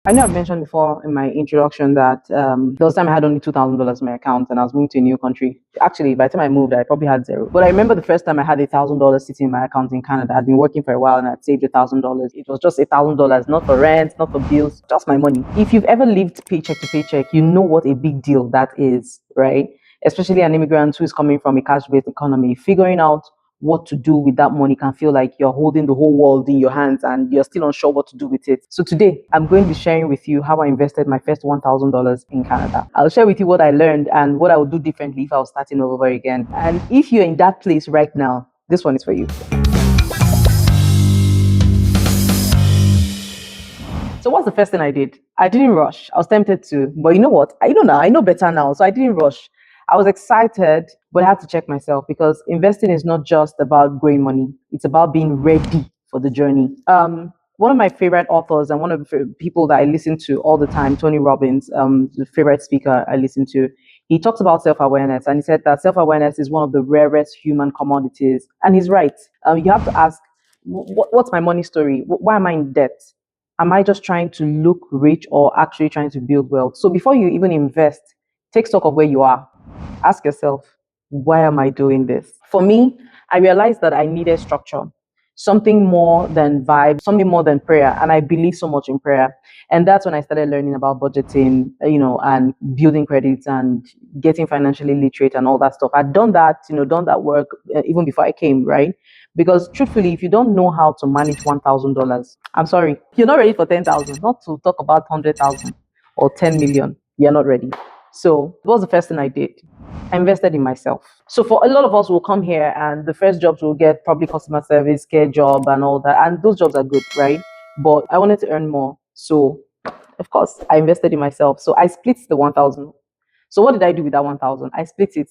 I know I've mentioned before in my introduction that there was time I had only $2,000 in my account and I was moving to a new country. Actually, by the time I moved, I probably had zero. But I remember the first time I had $1,000 sitting in my account in Canada. I'd been working for a while and I'd saved $1,000. It was just $1,000, not for rent, not for bills, just my money. If you've ever lived paycheck to paycheck, you know what a big deal that is, right? Especially an immigrant who is coming from a cash-based economy, figuring out what to do with that money can feel like you're holding the whole world in your hands and you're still unsure what to do with it. So today, I'm going to be sharing with you how I invested my first $1,000 in Canada. I'll share with you what I learned and what I would do differently if I was starting over again. And if you're in that place right now, this one is for you. So what's the first thing I did? I didn't rush. I was tempted to, but you know what? I know now. I know better now. So I didn't rush. I was excited, but I had to check myself because investing is not just about growing money. It's about being ready for the journey. One of my favorite authors and one of the people that I listen to all the time, Tony Robbins, the favorite speaker I listen to, he talks about self-awareness, and he said that self-awareness is one of the rarest human commodities. And he's right. You have to ask, what's my money story? Why am I in debt? Am I just trying to look rich or actually trying to build wealth? So before you even invest, take stock of where you are. Ask yourself, why am I doing this? For me, I realized that I needed structure, something more than vibe, something more than prayer. And I believe so much in prayer. And that's when I started learning about budgeting, and building credits and getting financially literate and all that stuff. I'd done that, done that work even before I came, right? Because truthfully, if you don't know how to manage $1,000, I'm sorry, you're not ready for 10,000, not to talk about 100,000 or 10 million. You're not ready. So what was the first thing I did? I invested in myself. So for a lot of us, we'll come here and the first jobs we'll get probably customer service, care job and all that. And those jobs are good, right? But I wanted to earn more. So of course, I invested in myself. So I split the 1,000. So what did I do with that 1,000? I split it.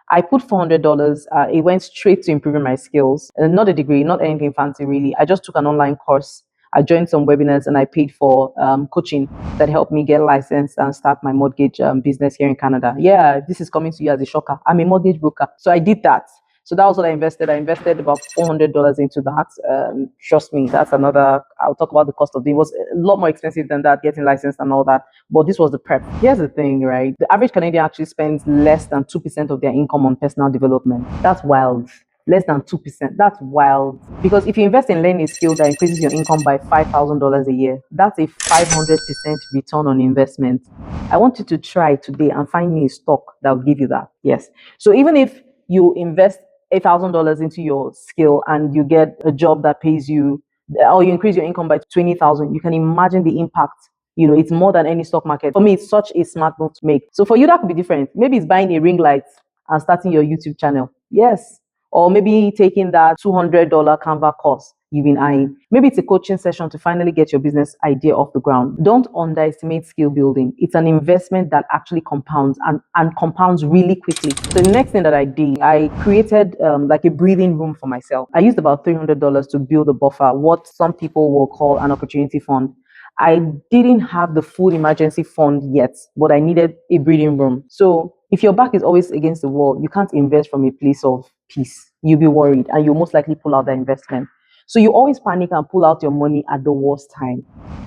I put $400. It went straight to improving my skills. Not a degree, not anything fancy really. I just took an online course. I joined some webinars and I paid for coaching that helped me get licensed and start my mortgage business here in Canada. Yeah, this is coming to you as a shocker. I'm a mortgage broker. So I did that. So that was what I invested. I invested about $400 into that. Trust me, that's another, I'll talk about the cost of it. It was a lot more expensive than that, getting licensed and all that. But this was the prep. Here's the thing, right? The average Canadian actually spends less than 2% of their income on personal development. That's wild. Less than 2%. That's wild. Because if you invest in learning a skill that increases your income by $5,000 a year, that's a 500% return on investment. I want you to try today and find me a stock that will give you that. Yes. So even if you invest $8,000 into your skill and you get a job that pays you, or you increase your income by 20,000, you can imagine the impact. It's more than any stock market. For me, it's such a smart move to make. So for you, that could be different. Maybe it's buying a ring light and starting your YouTube channel. Yes. Or maybe taking that $200 Canva course you've been eyeing. Maybe it's a coaching session to finally get your business idea off the ground. Don't underestimate skill building. It's an investment that actually compounds and compounds really quickly. So the next thing that I did, I created like a breathing room for myself. I used about $300 to build a buffer, what some people will call an opportunity fund. I didn't have the full emergency fund yet, but I needed a breathing room. So if your back is always against the wall, you can't invest from a place of peace. You'll be worried and you'll most likely pull out the investment. So you always panic and pull out your money at the worst time.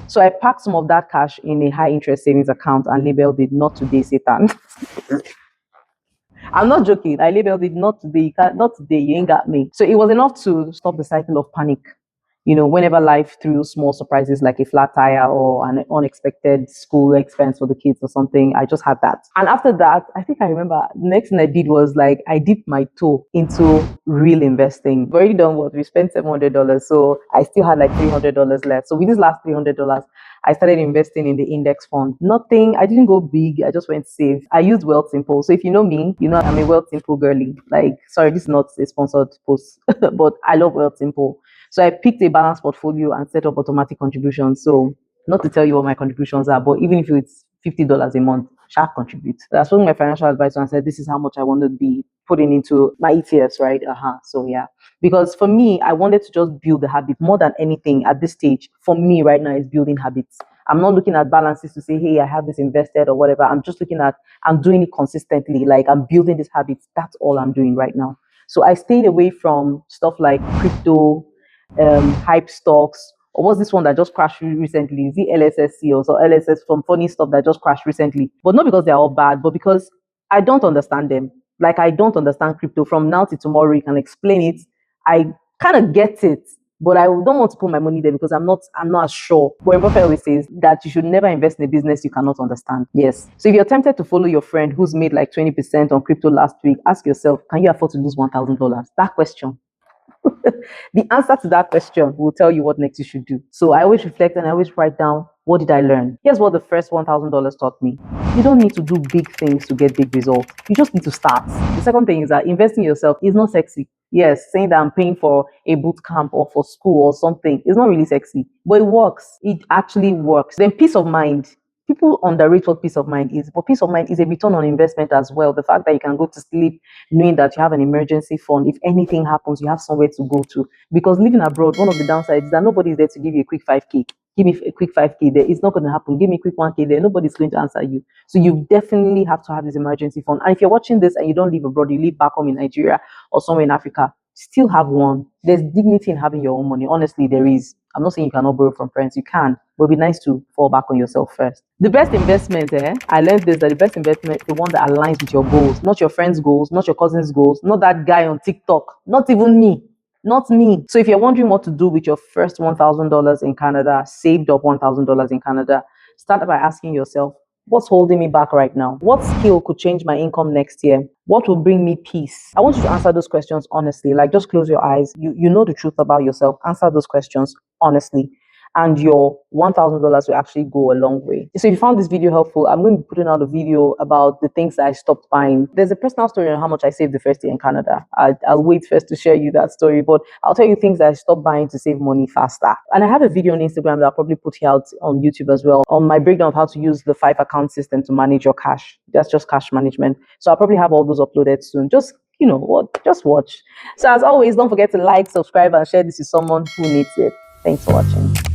So I packed some of that cash in a high interest savings account and labeled it "Not Today, Satan." I'm not joking. I labeled it "Not today, not today, you ain't got me." So it was enough to stop the cycle of panic. Whenever life threw small surprises like a flat tire or an unexpected school expense for the kids or something, I just had that. And after that, I think I remember the next thing I did was like I dipped my toe into real investing. We've already done what? We spent $700. So I still had like $300 left. So with this last $300, I started investing in the index fund. Nothing, I didn't go big. I just went safe. I used Wealth Simple. So if you know me, I'm a Wealth Simple girly. Like, sorry, this is not a sponsored post, but I love Wealth Simple. So I picked a balanced portfolio and set up automatic contributions. So not to tell you what my contributions are, but even if it's $50 a month, shall contribute. I spoke to my financial advisor and said, this is how much I want to be putting into my ETFs, right? So yeah, because for me, I wanted to just build the habit more than anything at this stage. For me right now is building habits. I'm not looking at balances to say, hey, I have this invested or whatever. I'm just looking at, I'm doing it consistently. Like I'm building these habits. That's all I'm doing right now. So I stayed away from stuff like crypto, hype stocks, Or what's this one that just crashed recently? Is it LSSC or so LSS, from funny stuff that just crashed recently? But not because they're all bad, but because I don't understand them. Like, I don't understand crypto. From now to tomorrow, you can explain it. I kind of get it, but I don't want to put my money there because I'm not sure. Warren Buffett always says that you should never invest in a business you cannot understand. Yes. So if you're tempted to follow your friend who's made like 20% on crypto last week, ask yourself, can you afford to lose $1,000? That question. The answer to that question will tell you what next you should do. So I always reflect and I always write down, what did I learn? Here's what the first $1,000 taught me. You don't need to do big things to get big results. You just need to start. The second thing is that investing in yourself is not sexy. Yes, saying that I'm paying for a boot camp or for school or something is not really sexy, but it works. It actually works. Then peace of mind. People underrate what peace of mind is, but peace of mind is a return on investment as well. The fact that you can go to sleep knowing that you have an emergency fund. If anything happens, you have somewhere to go to. Because living abroad, one of the downsides is that nobody is there to give you a quick 5K. Give me a quick 5K there. It's not going to happen. Give me a quick 1K there. Nobody's going to answer you. So you definitely have to have this emergency fund. And if you're watching this and you don't live abroad, you live back home in Nigeria or somewhere in Africa, still have one. There's dignity in having your own money. Honestly, there is. I'm not saying you cannot borrow from friends. You can, but it'd be nice to fall back on yourself first. The best investment, I learned this, that the best investment is the one that aligns with your goals, not your friend's goals, not your cousin's goals, not that guy on TikTok, not even me. Not me. So if you're wondering what to do with your first $1,000 in Canada, saved up $1,000 in Canada, start by asking yourself, what's holding me back right now? What skill could change my income next year? What will bring me peace? I want you to answer those questions honestly. Like, just close your eyes. You know the truth about yourself. Answer those questions honestly. And your $1,000 will actually go a long way. So if you found this video helpful, I'm going to be putting out a video about the things that I stopped buying. There's a personal story on how much I saved the first year in Canada. I'll wait first to share you that story, but I'll tell you things that I stopped buying to save money faster. And I have a video on Instagram that I'll probably put here out on YouTube as well, on my breakdown of how to use the 5 account system to manage your cash. That's just cash management. So I'll probably have all those uploaded soon. Just just watch. So as always, don't forget to like, subscribe, and share this with someone who needs it. Thanks for watching.